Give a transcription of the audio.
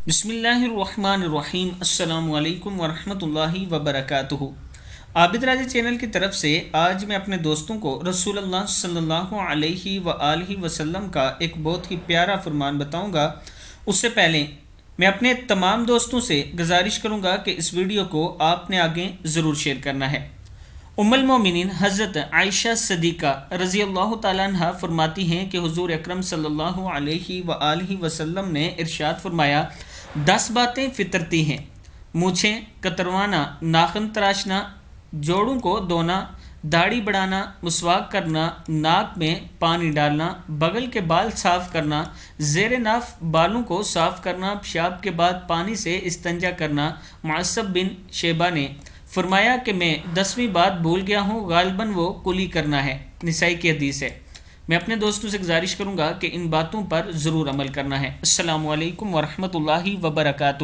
بسم اللہ الرحمن الرحیم۔ السلام علیکم ورحمۃ اللہ وبرکاتہ۔ عابد راجہ چینل کی طرف سے آج میں اپنے دوستوں کو رسول اللہ صلی اللہ علیہ وآلہ وسلم کا ایک بہت ہی پیارا فرمان بتاؤں گا۔ اس سے پہلے میں اپنے تمام دوستوں سے گزارش کروں گا کہ اس ویڈیو کو آپ نے آگے ضرور شیئر کرنا ہے۔ ام المومنین حضرت عائشہ صدیقہ رضی اللہ تعالیٰ عنہ فرماتی ہیں کہ حضور اکرم صلی اللہ علیہ وآلہ وسلم نے ارشاد فرمایا، 10 باتیں فطرتی ہیں: مونچھیں کتروانا، ناخن تراشنا، جوڑوں کو دھونا، داڑھی بڑھانا، مسواک کرنا، ناک میں پانی ڈالنا، بغل کے بال صاف کرنا، زیر ناف بالوں کو صاف کرنا، پیشاب کے بعد پانی سے استنجا کرنا۔ معصب بن شیبہ نے فرمایا کہ میں 10ویں بات بھول گیا ہوں، غالباً وہ کلی کرنا ہے۔ نسائی کی حدیث ہے۔ میں اپنے دوستوں سے گزارش کروں گا کہ ان باتوں پر ضرور عمل کرنا ہے۔ السلام علیکم ورحمۃ اللہ وبرکاتہ۔